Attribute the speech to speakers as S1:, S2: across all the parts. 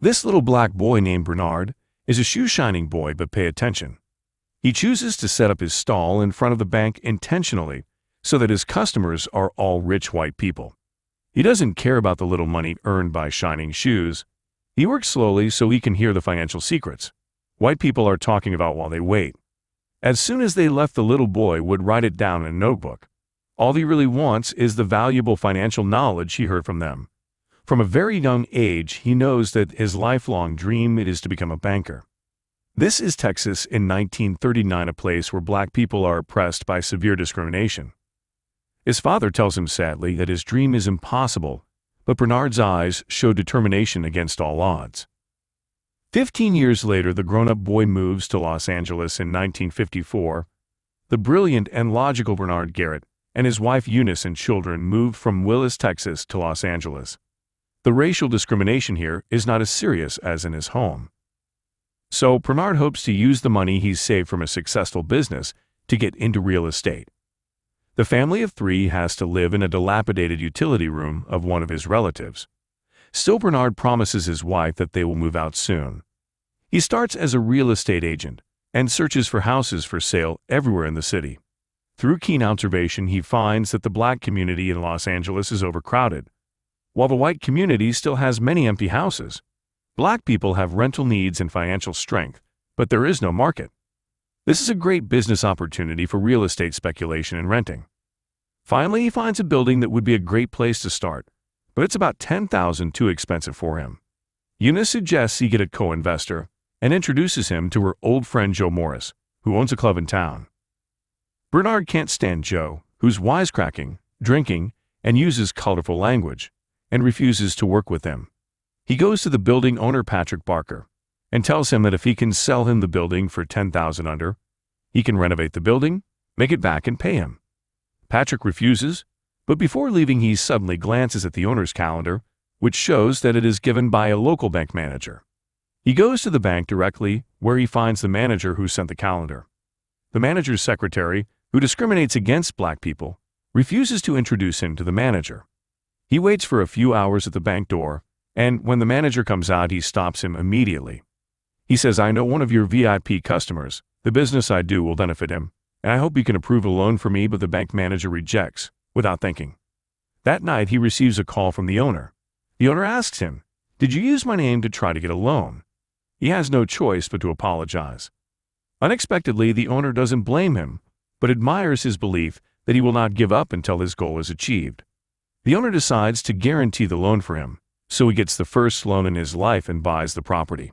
S1: This little black boy named Bernard is a shoe-shining boy, but pay attention. He chooses to set up his stall in front of the bank intentionally so that his customers are all rich white people. He doesn't care about the little money earned by shining shoes. He works slowly so he can hear the financial secrets white people are talking about while they wait. As soon as they left, the little boy would write it down in a notebook. All he really wants is the valuable financial knowledge he heard from them. From a very young age, he knows that his lifelong dream is to become a banker. This is Texas in 1939, a place where black people are oppressed by severe discrimination. His father tells him sadly that his dream is impossible, but Bernard's eyes show determination against all odds. 15 years later, the grown-up boy moves to Los Angeles in 1954. The brilliant and logical Bernard Garrett and his wife Eunice and children moved from Willis, Texas to Los Angeles. The racial discrimination here is not as serious as in his home. So Bernard hopes to use the money he's saved from a successful business to get into real estate. The family of three has to live in a dilapidated utility room of one of his relatives. Still, Bernard promises his wife that they will move out soon. He starts as a real estate agent and searches for houses for sale everywhere in the city. Through keen observation, he finds that the black community in Los Angeles is overcrowded, while the white community still has many empty houses. Black people have rental needs and financial strength, but there is no market. This is a great business opportunity for real estate speculation and renting. Finally, he finds a building that would be a great place to start, but it's about $10,000 too expensive for him. Eunice suggests he get a co-investor and introduces him to her old friend Joe Morris, who owns a club in town. Bernard can't stand Joe, who's wisecracking, drinking, and uses colorful language, and refuses to work with him. He goes to the building owner, Patrick Barker, and tells him that if he can sell him the building for $10,000 under, he can renovate the building, make it back, and pay him. Patrick refuses, but before leaving, he suddenly glances at the owner's calendar, which shows that it is given by a local bank manager. He goes to the bank directly, where he finds the manager who sent the calendar. The manager's secretary, who discriminates against black people, refuses to introduce him to the manager. He waits for a few hours at the bank door, and when the manager comes out, he stops him immediately. He says, "I know one of your VIP customers. The business I do will benefit him, and I hope you can approve a loan for me," but the bank manager rejects, without thinking. That night, he receives a call from the owner. The owner asks him, "Did you use my name to try to get a loan?" He has no choice but to apologize. Unexpectedly, the owner doesn't blame him, but admires his belief that he will not give up until his goal is achieved. The owner decides to guarantee the loan for him, so he gets the first loan in his life and buys the property.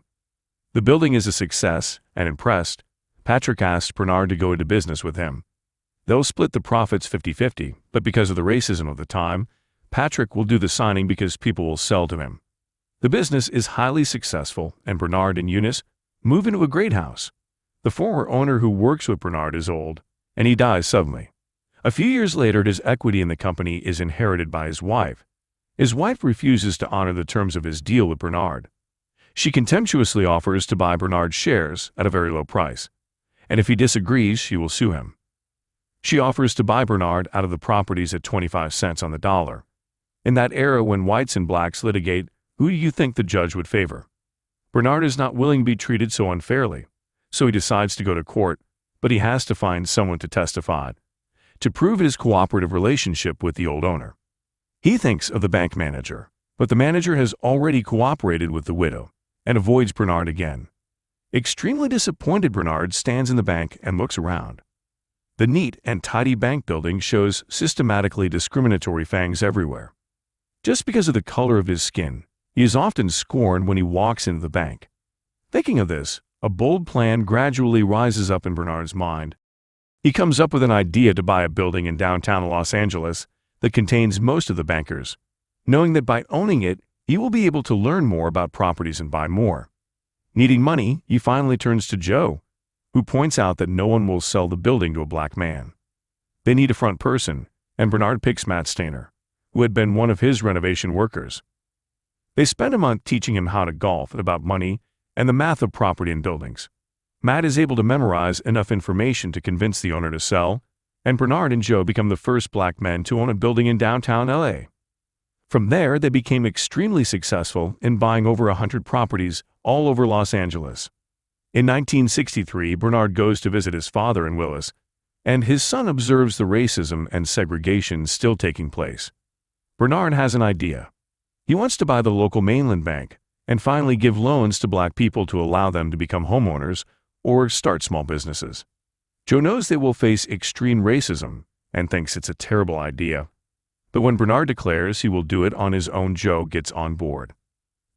S1: The building is a success, and impressed, Patrick asks Bernard to go into business with him. They'll split the profits 50-50, but because of the racism of the time, Patrick will do the signing because people will sell to him. The business is highly successful, and Bernard and Eunice move into a great house. The former owner who works with Bernard is old, and he dies suddenly. A few years later, his equity in the company is inherited by his wife. His wife refuses to honor the terms of his deal with Bernard. She contemptuously offers to buy Bernard's shares at a very low price, and if he disagrees, she will sue him. She offers to buy Bernard out of the properties at 25 cents on the dollar. In that era when whites and blacks litigate, who do you think the judge would favor? Bernard is not willing to be treated so unfairly, so he decides to go to court, but he has to find someone to testify to prove his cooperative relationship with the old owner. He thinks of the bank manager, but the manager has already cooperated with the widow and avoids Bernard again. Extremely disappointed, Bernard stands in the bank and looks around. The neat and tidy bank building shows systematically discriminatory fangs everywhere. Just because of the color of his skin, he is often scorned when he walks into the bank. Thinking of this, a bold plan gradually rises up in Bernard's mind. He comes up with an idea to buy a building in downtown Los Angeles that contains most of the bankers, knowing that by owning it, he will be able to learn more about properties and buy more. Needing money, he finally turns to Joe, who points out that no one will sell the building to a black man. They need a front person, and Bernard picks Matt Stainer, who had been one of his renovation workers. They spend a month teaching him how to golf and about money and the math of property and buildings. Matt is able to memorize enough information to convince the owner to sell, and Bernard and Joe become the first black men to own a building in downtown LA. From there, they became extremely successful in buying over 100 properties all over Los Angeles. In 1963, Bernard goes to visit his father in Willis, and his son observes the racism and segregation still taking place. Bernard has an idea. He wants to buy the local mainland bank and finally give loans to black people to allow them to become homeowners or start small businesses. Joe knows they will face extreme racism and thinks it's a terrible idea. But when Bernard declares he will do it on his own, Joe gets on board.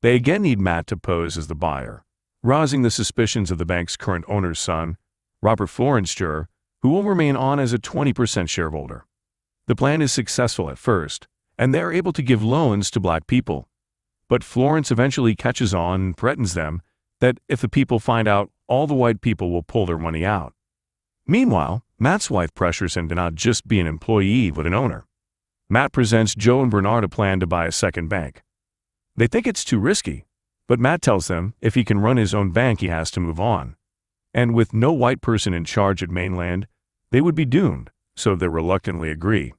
S1: They again need Matt to pose as the buyer, rousing the suspicions of the bank's current owner's son, Robert Florence Jr., who will remain on as a 20% shareholder. The plan is successful at first, and they are able to give loans to black people. But Florence eventually catches on and threatens them that if the people find out, all the white people will pull their money out. Meanwhile, Matt's wife pressures him to not just be an employee but an owner. Matt presents Joe and Bernard a plan to buy a second bank. They think it's too risky, but Matt tells them if he can run his own bank, he has to move on. And with no white person in charge at mainland, they would be doomed, so they reluctantly agree.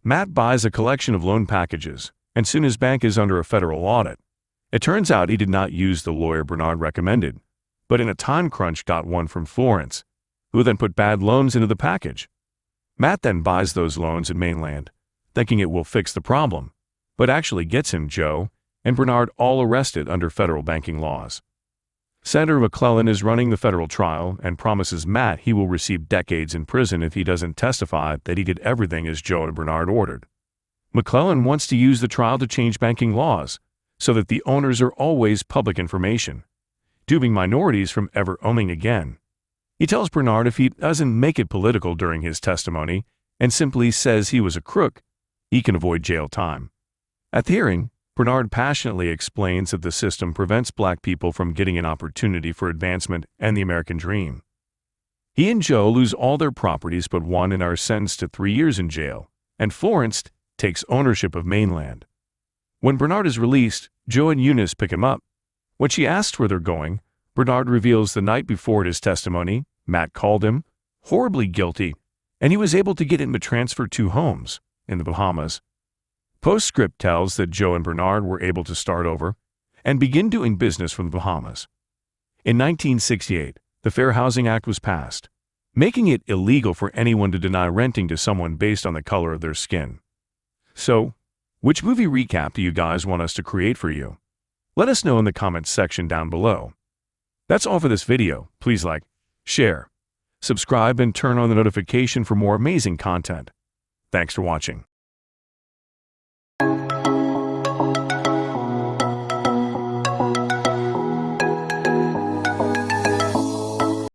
S1: Matt buys a collection of loan packages, and soon his bank is under a federal audit. It turns out he did not use the lawyer Bernard recommended, but in a time crunch got one from Florence, who then put bad loans into the package. Matt then buys those loans at mainland, thinking it will fix the problem, but actually gets him, Joe, and Bernard all arrested under federal banking laws. Senator McClellan is running the federal trial and promises Matt he will receive decades in prison if he doesn't testify that he did everything as Joe and Bernard ordered. McClellan wants to use the trial to change banking laws so that the owners are always public information, dooming minorities from ever owning again. He tells Bernard if he doesn't make it political during his testimony and simply says he was a crook, he can avoid jail time. At the hearing, Bernard passionately explains that the system prevents black people from getting an opportunity for advancement and the American dream. He and Joe lose all their properties but one and are sentenced to 3 years in jail, and Florence takes ownership of mainland. When Bernard is released, Joe and Eunice pick him up. When she asks where they're going, Bernard reveals the night before his testimony, Matt called him horribly guilty, and he was able to get him to transfer 2 homes in the Bahamas. Postscript tells that Joe and Bernard were able to start over and begin doing business from the Bahamas. In 1968, the Fair Housing Act was passed, making it illegal for anyone to deny renting to someone based on the color of their skin. So, which movie recap do you guys want us to create for you? Let us know in the comments section down below. That's all for this video. Please like, share, subscribe, and turn on the notification for more amazing content. Thanks for watching.